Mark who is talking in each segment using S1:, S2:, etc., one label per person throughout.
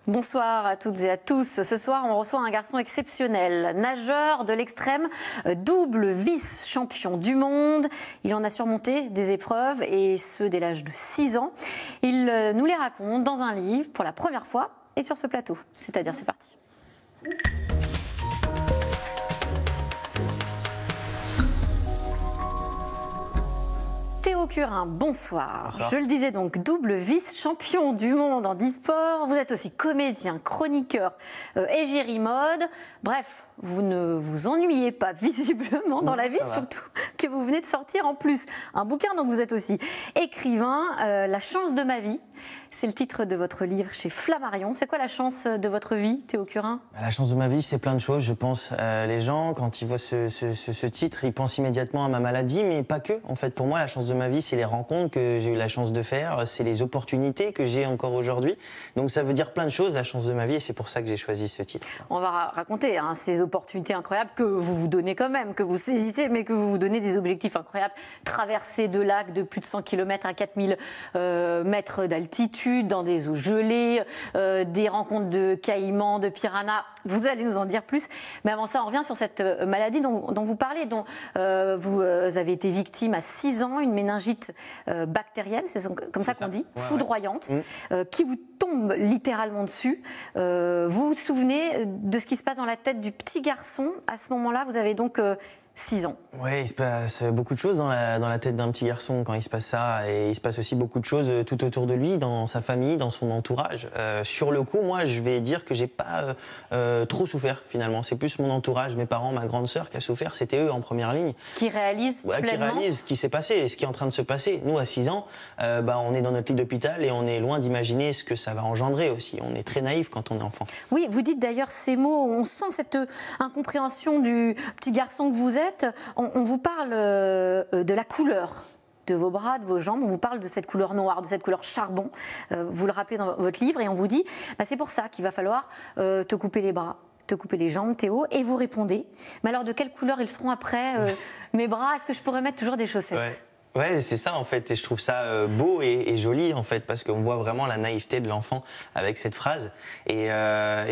S1: Bonsoir à toutes et à tous. Ce soir, on reçoit un garçon exceptionnel, nageur de l'extrême, double vice-champion du monde. Il en a surmonté des épreuves et ce dès l'âge de 6 ans. Il nous les raconte dans un livre pour la première fois et sur ce plateau. C'est-à-dire, c'est parti. Théo Curin, bonsoir.
S2: Bonsoir.
S1: Je le disais donc, double vice-champion du monde en e-sport. Vous êtes aussi comédien, chroniqueur, égérie mode. Bref, vous ne vous ennuyez pas visiblement dans la vie, surtout que vous venez de sortir en plus un bouquin. Donc vous êtes aussi écrivain. La chance de ma vie, c'est le titre de votre livre chez Flammarion. C'est quoi la chance de votre vie, Théo Curin?
S2: La chance de ma vie, c'est plein de choses, je pense. Les gens, quand ils voient ce titre, ils pensent immédiatement à ma maladie, mais pas que. En fait, pour moi, la chance de ma vie, c'est les rencontres que j'ai eu la chance de faire, c'est les opportunités que j'ai encore aujourd'hui. Donc ça veut dire plein de choses, la chance de ma vie, et c'est pour ça que j'ai choisi ce titre.
S1: On va raconter ces opportunités incroyables que vous vous donnez quand même, que vous saisissez, mais que vous vous donnez des objectifs incroyables. Traverser de lacs de plus de 100 km à 4000 mètres d'altitude, dans des eaux gelées, des rencontres de caïmans, de piranhas. Vous allez nous en dire plus. Mais avant ça, on revient sur cette maladie dont vous parlez, dont vous avez été victime à 6 ans, une méningite bactérienne, c'est comme ça qu'on dit, foudroyante, qui vous tombe littéralement dessus. Vous vous souvenez de ce qui se passe dans la tête du petit garçon à ce moment-là? Vous avez donc 6 ans.
S2: Oui, il se passe beaucoup de choses dans la tête d'un petit garçon quand il se passe ça. Et il se passe aussi beaucoup de choses tout autour de lui, dans sa famille, dans son entourage. Sur le coup, moi, je vais dire que j'ai pas trop souffert, finalement. C'est plus mon entourage, mes parents, ma grande sœur qui a souffert. C'était eux en première ligne.
S1: Qui réalisent pleinement.
S2: Qui réalisent ce qui s'est passé et ce qui est en train de se passer. Nous, à 6 ans, on est dans notre lit d'hôpital et on est loin d'imaginer ce que ça va engendrer aussi. On est très naïf quand on est enfant.
S1: Oui, vous dites d'ailleurs ces mots, on sent cette incompréhension du petit garçon que vous êtes. On vous parle de la couleur de vos bras, de vos jambes, on vous parle de cette couleur noire, de cette couleur charbon. Vous le rappelez dans votre livre et on vous dit, c'est pour ça qu'il va falloir te couper les bras, te couper les jambes, Théo, et vous répondez, mais alors de quelle couleur ils seront après mes bras? Est-ce que je pourrais mettre toujours des chaussettes?
S2: Ouais, c'est ça en fait, et je trouve ça beau et joli en fait, parce qu'on voit vraiment la naïveté de l'enfant avec cette phrase. Et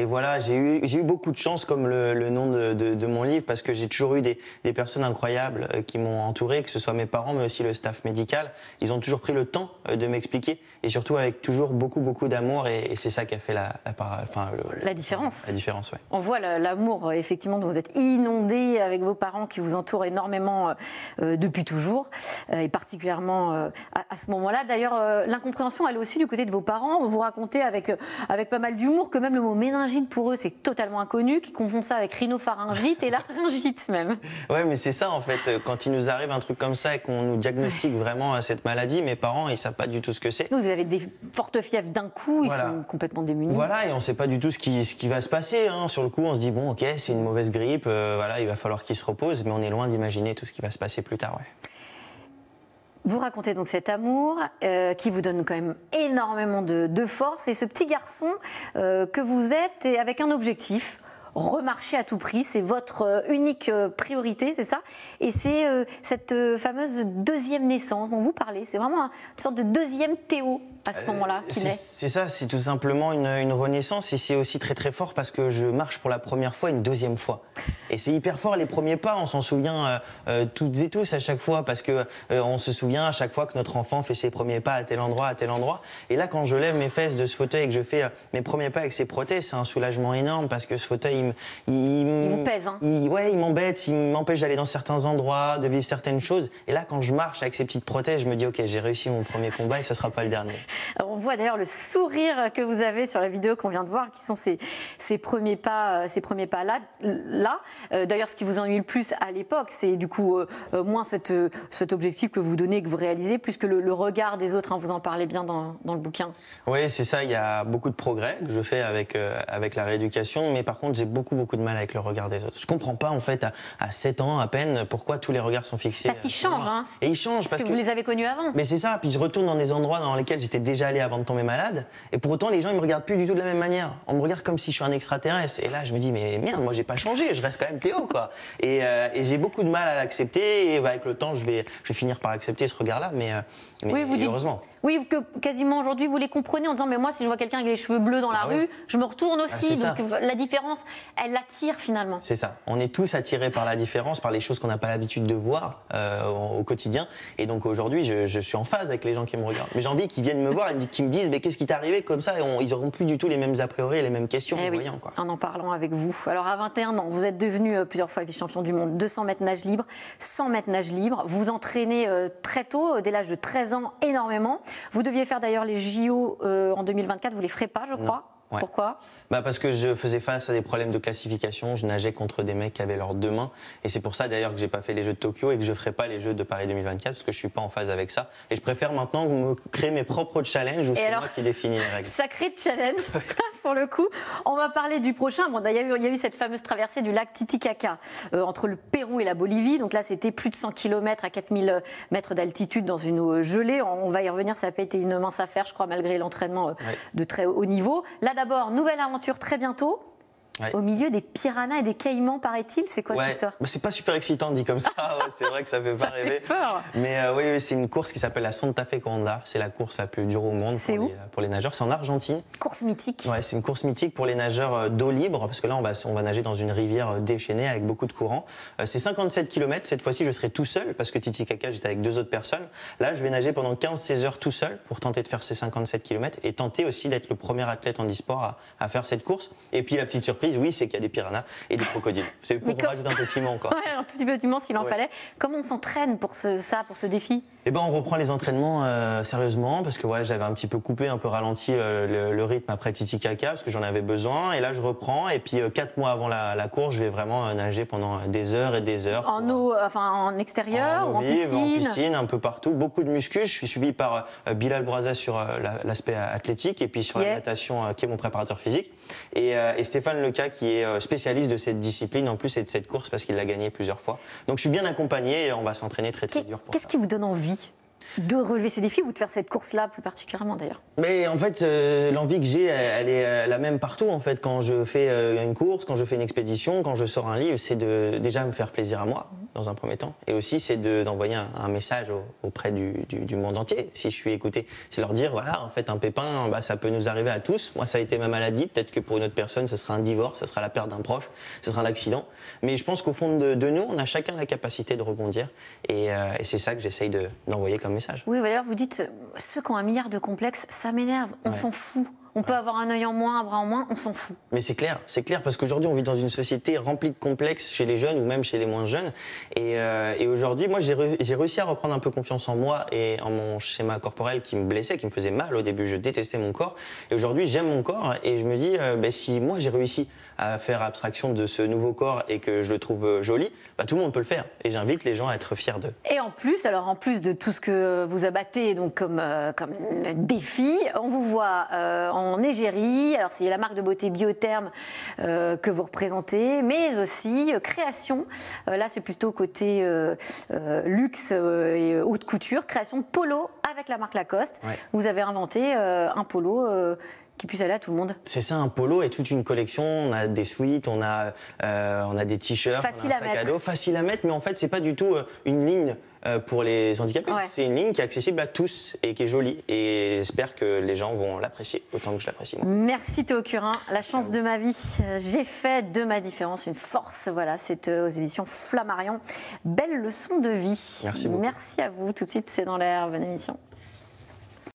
S2: voilà, j'ai eu beaucoup de chance, comme le nom de mon livre, parce que j'ai toujours eu des personnes incroyables qui m'ont entouré, que ce soit mes parents, mais aussi le staff médical. Ils ont toujours pris le temps de m'expliquer, et surtout avec toujours beaucoup d'amour, et c'est ça qui a fait la différence. La différence, ouais.
S1: On voit l'amour, effectivement, dont vous êtes inondé avec vos parents qui vous entourent énormément depuis toujours. Et particulièrement à ce moment-là. D'ailleurs, l'incompréhension, elle est aussi du côté de vos parents. Vous racontez avec pas mal d'humour que même le mot méningite, pour eux, c'est totalement inconnu, qu'ils confondent ça avec rhinopharyngite et laryngite même.
S2: Ouais, mais c'est ça en fait. Quand il nous arrive un truc comme ça et qu'on nous diagnostique vraiment cette maladie, mes parents, ils savent pas du tout ce que c'est.
S1: Vous avez des fortes fièvres d'un coup, ils sont complètement démunis.
S2: Voilà, et on sait pas du tout ce qui va se passer. Sur le coup, on se dit, bon, ok, c'est une mauvaise grippe, voilà, il va falloir qu'il se repose, mais on est loin d'imaginer tout ce qui va se passer plus tard, ouais.
S1: Vous racontez donc cet amour qui vous donne quand même énormément de force. Et ce petit garçon que vous êtes, et avec un objectif, remarcher à tout prix, c'est votre unique priorité, c'est ça? Et c'est cette fameuse deuxième naissance dont vous parlez. C'est vraiment une sorte de deuxième Théo à ce moment-là qui naît.
S2: C'est ça, c'est tout simplement une renaissance, et c'est aussi très fort parce que je marche pour la première fois une deuxième fois. Et c'est hyper fort les premiers pas, on s'en souvient toutes et tous à chaque fois, parce que on se souvient à chaque fois que notre enfant fait ses premiers pas à tel endroit, à tel endroit. Et là, quand je lève mes fesses de ce fauteuil et que je fais mes premiers pas avec ces prothèses, c'est un soulagement énorme, parce que ce fauteuil,
S1: il vous pèse, hein?
S2: Il m'embête, il m'empêche d'aller dans certains endroits, de vivre certaines choses. Et là, quand je marche avec ces petites prothèses, je me dis, ok, j'ai réussi mon premier combat et ça sera pas le dernier.
S1: Alors, on voit d'ailleurs le sourire que vous avez sur la vidéo qu'on vient de voir, qui sont ces premiers pas là. D'ailleurs, ce qui vous ennuie le plus à l'époque, c'est du coup moins cet objectif que vous donnez, que vous réalisez, plus que le regard des autres. Vous en parlez bien dans le bouquin.
S2: Oui, c'est ça. Il y a beaucoup de progrès que je fais avec la rééducation, mais par contre, j'ai beaucoup de mal avec le regard des autres. Je comprends pas en fait à 7 ans à peine pourquoi tous les regards sont fixés.
S1: Parce qu'ils changent, hein.
S2: Et ils changent
S1: parce que vous les avez connus avant.
S2: Mais c'est ça. Puis je retourne dans des endroits dans lesquels j'étais déjà allé avant de tomber malade, et pour autant les gens ils me regardent plus du tout de la même manière. On me regarde comme si je suis un extraterrestre. Et là je me dis mais merde, moi j'ai pas changé, je reste quand même Théo quoi. Et j'ai beaucoup de mal à l'accepter. Et avec le temps je vais finir par accepter ce regard-là, mais
S1: oui,
S2: heureusement.
S1: Oui, que quasiment aujourd'hui, vous les comprenez en disant mais moi, si je vois quelqu'un avec les cheveux bleus dans la rue, je me retourne aussi. Donc la différence, elle l'attire finalement.
S2: C'est ça. On est tous attirés par la différence, par les choses qu'on n'a pas l'habitude de voir au quotidien. Et donc aujourd'hui, je suis en phase avec les gens qui me regardent. Mais j'ai envie qu'ils viennent me voir et qu'ils me disent mais qu'est-ce qui t'est arrivé comme ça, et ils n'auront plus du tout les mêmes a priori et les mêmes questions en voyant, quoi.
S1: En parlant avec vous. Alors à 21 ans, vous êtes devenu plusieurs fois vice-champion du monde, 200 mètres nage libre, 100 mètres nage libre. Vous entraînez très tôt, dès l'âge de 13 ans, énormément. Vous deviez faire d'ailleurs les JO en 2024, vous ne les ferez pas, je crois.
S2: Ouais.
S1: Pourquoi?
S2: Parce que je faisais face à des problèmes de classification, je nageais contre des mecs qui avaient leurs 2 mains, et c'est pour ça d'ailleurs que j'ai pas fait les Jeux de Tokyo et que je ferai pas les Jeux de Paris 2024 parce que je suis pas en phase avec ça, et je préfère maintenant me créer mes propres challenges où c'est moi qui définis les règles.
S1: Sacré challenge pour le coup. On va parler du prochain. Bon, il y a eu cette fameuse traversée du lac Titicaca entre le Pérou et la Bolivie. Donc là, c'était plus de 100 km à 4000 mètres d'altitude dans une eau gelée. On va y revenir, ça n'a pas été une mince affaire, je crois, malgré l'entraînement de très haut niveau. Là, d'abord, nouvelle aventure très bientôt. Au milieu des piranhas et des caïmans, paraît-il. C'est quoi cette histoire?
S2: C'est pas super excitant dit comme ça, c'est vrai que ça fait pas rêver.
S1: Fait peur.
S2: Mais oui, c'est une course qui s'appelle la Santa Fe Conda. C'est la course la plus dure au monde pour les nageurs. C'est en Argentine.
S1: Course mythique.
S2: Ouais, c'est une course mythique pour les nageurs d'eau libre, parce que là, on va nager dans une rivière déchaînée avec beaucoup de courant. C'est 57 km. Cette fois-ci, je serai tout seul, parce que Titicaca, j'étais avec 2 autres personnes. Là, je vais nager pendant 15-16 heures tout seul pour tenter de faire ces 57 km et tenter aussi d'être le premier athlète en e-sport à faire cette course. Et puis, la petite surprise, oui, c'est qu'il y a des piranhas et des crocodiles. C'est pour rajouter un peu de piment encore.
S1: Ouais, un tout petit peu de piment s'il en fallait. Comment on s'entraîne pour ce défi?
S2: Eh ben, on reprend les entraînements sérieusement, parce que j'avais un petit peu coupé, un peu ralenti le rythme après Titicaca, parce que j'en avais besoin. Et là, je reprends. Et puis, 4 mois avant la course, je vais vraiment nager pendant des heures et des heures.
S1: En eau, en extérieur, ou en piscine?
S2: En piscine, un peu partout. Beaucoup de muscu. Je suis suivi par Bilal Braza sur l'aspect athlétique, et puis sur la natation, qui est mon préparateur physique. Et Stéphane Leca, qui est spécialiste de cette discipline, en plus, et de cette course, parce qu'il l'a gagné plusieurs fois. Donc, je suis bien accompagné et on va s'entraîner très dur pour ça.
S1: Qu'est-ce qui vous donne envie de relever ces défis ou de faire cette course-là plus particulièrement d'ailleurs?
S2: Mais en fait, l'envie que j'ai, elle est la même partout. En fait, quand je fais une course, quand je fais une expédition, quand je sors un livre, c'est de déjà me faire plaisir à moi dans un premier temps, et aussi c'est d'envoyer un message auprès du monde entier. Si je suis écouté, c'est leur dire voilà, en fait, un pépin, ça peut nous arriver à tous. Moi, ça a été ma maladie. Peut-être que pour une autre personne, ça sera un divorce, ça sera la perte d'un proche, ça sera un accident. Mais je pense qu'au fond de nous, on a chacun la capacité de rebondir, et c'est ça que j'essaye d'envoyer comme message.
S1: Oui, d'ailleurs, vous dites ceux qui ont 1 milliard de complexes, ça m'énerve. On s'en fout. On peut avoir un œil en moins, un bras en moins, on s'en fout.
S2: Mais c'est clair, parce qu'aujourd'hui, on vit dans une société remplie de complexes chez les jeunes ou même chez les moins jeunes. Et aujourd'hui, moi, j'ai réussi à reprendre un peu confiance en moi et en mon schéma corporel qui me blessait, qui me faisait mal au début. Je détestais mon corps. Et aujourd'hui, j'aime mon corps et je me dis, si moi, j'ai réussi à faire abstraction de ce nouveau corps et que je le trouve joli, tout le monde peut le faire. Et j'invite les gens à être fiers d'eux.
S1: Et en plus de tout ce que vous abattez donc comme défi, on vous voit en égérie. Alors c'est la marque de beauté Biotherme que vous représentez, mais aussi création. Là c'est plutôt côté luxe et haute couture. Création de polo avec la marque Lacoste. Ouais. Vous avez inventé un polo qui puisse aller à tout le monde.
S2: C'est ça, un polo et toute une collection. On a des sweats, on a des t-shirts, on a un sac à dos, facile à mettre, mais en fait, c'est pas du tout une ligne pour les handicapés. Ouais. C'est une ligne qui est accessible à tous et qui est jolie. Et j'espère que les gens vont l'apprécier autant que je l'apprécie moi.
S1: Merci Théo Curin, la chance de ma vie. J'ai fait de ma différence une force. Voilà, c'est aux éditions Flammarion. Belle leçon de vie.
S2: Merci beaucoup.
S1: Merci à vous. Tout de suite, c'est dans l'air. Bonne émission.